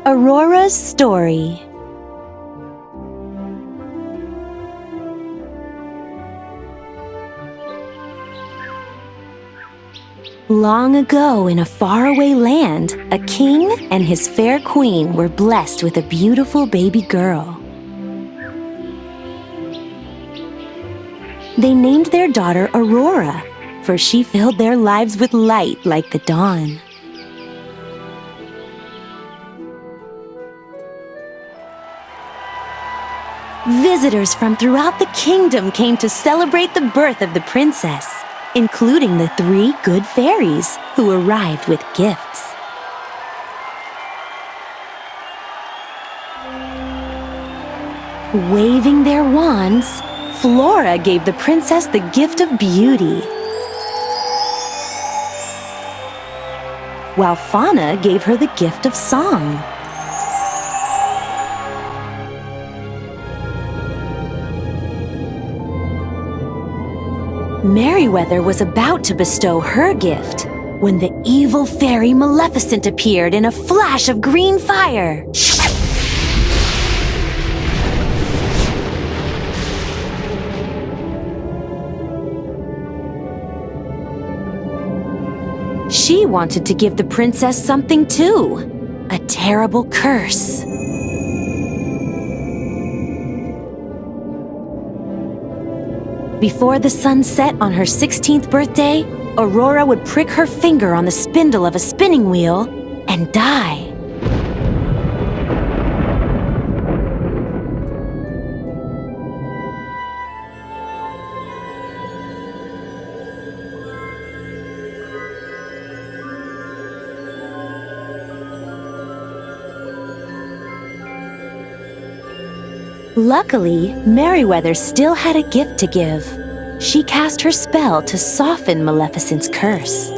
Aurora's story. Long ago, in a faraway land, a king and his fair queen were blessed with a beautiful baby girl. They named their daughter Aurora, for she filled their lives with light like the dawn. Visitors from throughout the kingdom came to celebrate the birth of the princess, including the 3 good fairies who arrived with gifts. Waving their wands, Flora gave the princess the gift of beauty, while Fauna gave her the gift of song. Merryweather was about to bestow her gift when the evil fairy Maleficent appeared in a flash of green fire. She wanted to give the princess something too, a terrible curse. Before the sun set on her 16th birthday, Aurora would prick her finger on the spindle of a spinning wheel and die. Luckily, Merryweather still had a gift to give. She cast her spell to soften Maleficent's curse.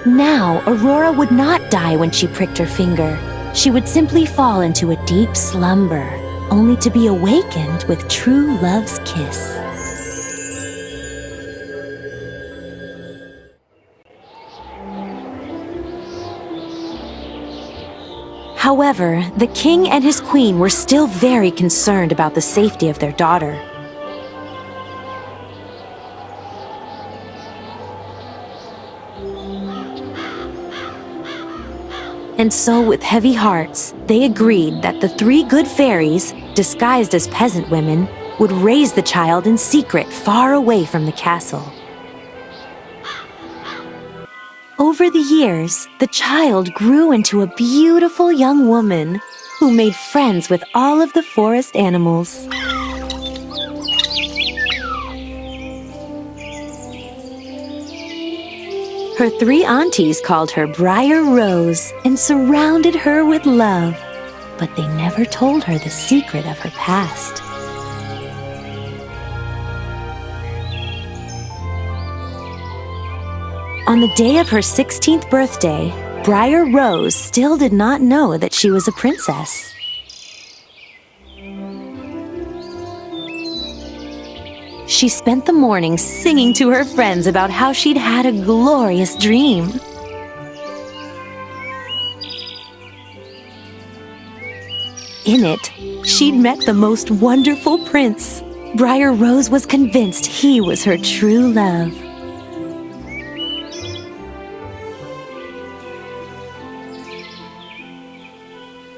Now, Aurora would not die when she pricked her finger. She would simply fall into a deep slumber, only to be awakened with true love's kiss. However, the king and his queen were still very concerned about the safety of their daughter. And so, with heavy hearts, they agreed that the 3 good fairies, disguised as peasant women, would raise the child in secret far away from the castle. Over the years, the child grew into a beautiful young woman who made friends with all of the forest animals. Her 3 aunties called her Briar Rose and surrounded her with love, but they never told her the secret of her past. On the day of her 16th birthday, Briar Rose still did not know that she was a princess. She spent the morning singing to her friends about how she'd had a glorious dream. In it, she'd met the most wonderful prince. Briar Rose was convinced he was her true love.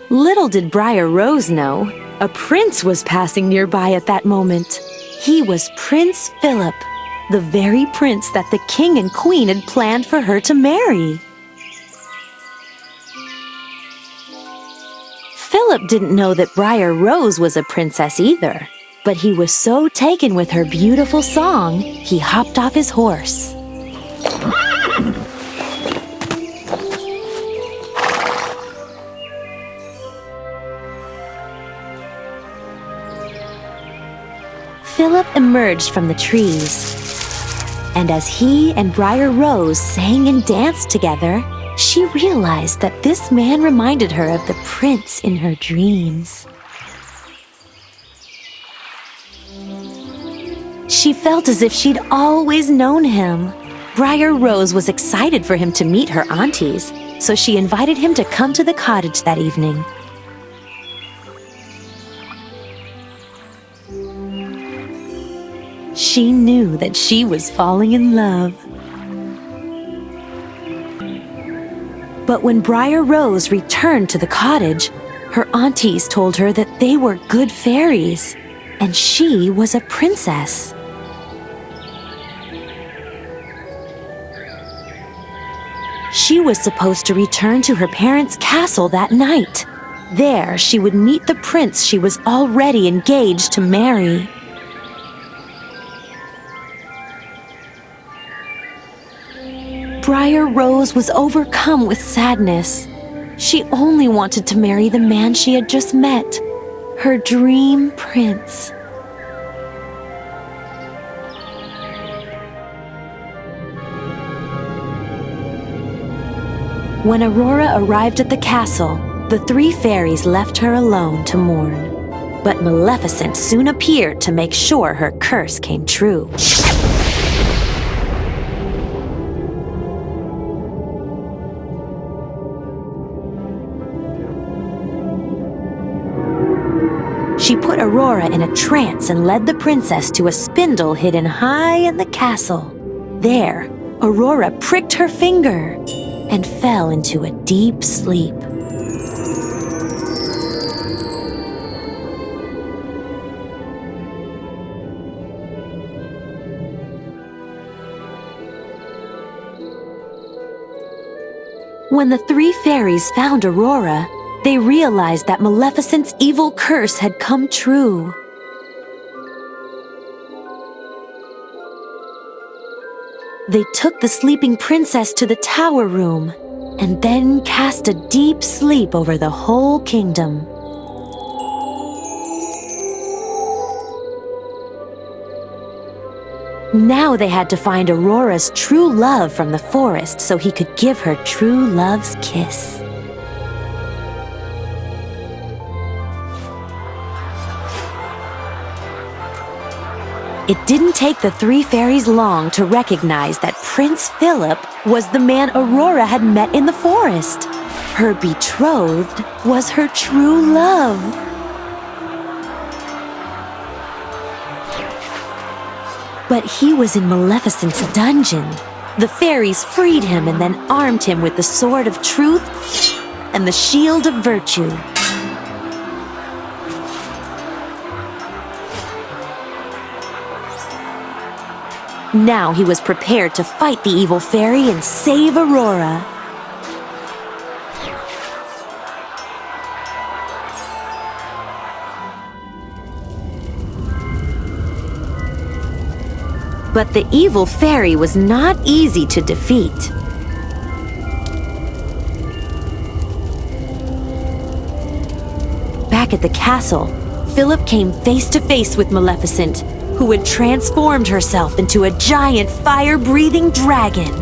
Little did Briar Rose know, a prince was passing nearby at that moment. He was Prince Philip, the very prince that the king and queen had planned for her to marry. Philip didn't know that Briar Rose was a princess either, but he was so taken with her beautiful song, he hopped off his horse. Philip emerged from the trees, and as he and Briar Rose sang and danced together, she realized that this man reminded her of the prince in her dreams. She felt as if she'd always known him. Briar Rose was excited for him to meet her aunties, so she invited him to come to the cottage that evening. She knew that she was falling in love. But when Briar Rose returned to the cottage, her aunties told her that they were good fairies, and she was a princess. She was supposed to return to her parents' castle that night. There, she would meet the prince she was already engaged to marry. Briar Rose was overcome with sadness. She only wanted to marry the man she had just met, her dream prince. When Aurora arrived at the castle, the three fairies left her alone to mourn. But Maleficent soon appeared to make sure her curse came true. She put Aurora in a trance and led the princess to a spindle hidden high in the castle. There, Aurora pricked her finger and fell into a deep sleep. When the three fairies found Aurora, they realized that Maleficent's evil curse had come true. They took the sleeping princess to the tower room and then cast a deep sleep over the whole kingdom. Now they had to find Aurora's true love from the forest so he could give her true love's kiss. It didn't take the three fairies long to recognize that Prince Philip was the man Aurora had met in the forest. Her betrothed was her true love. But he was in Maleficent's dungeon. The fairies freed him and then armed him with the sword of truth and the shield of virtue. Now he was prepared to fight the evil fairy and save Aurora. But the evil fairy was not easy to defeat. Back at the castle, Philip came face to face with Maleficent, who had transformed herself into a giant fire-breathing dragon.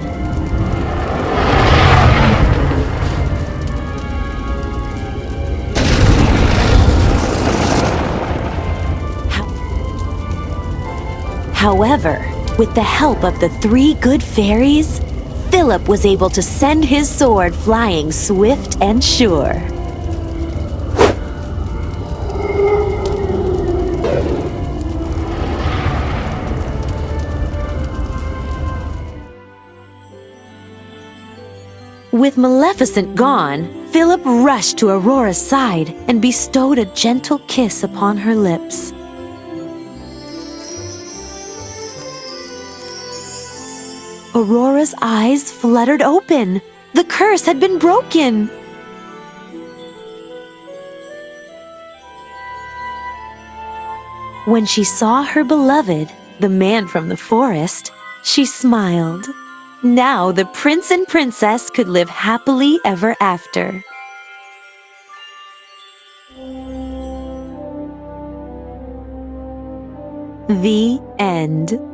However, with the help of the three good fairies, Philip was able to send his sword flying swift and sure. With Maleficent gone, Philip rushed to Aurora's side and bestowed a gentle kiss upon her lips. Aurora's eyes fluttered open. The curse had been broken. When she saw her beloved, the man from the forest, she smiled. Now the prince and princess could live happily ever after. The end.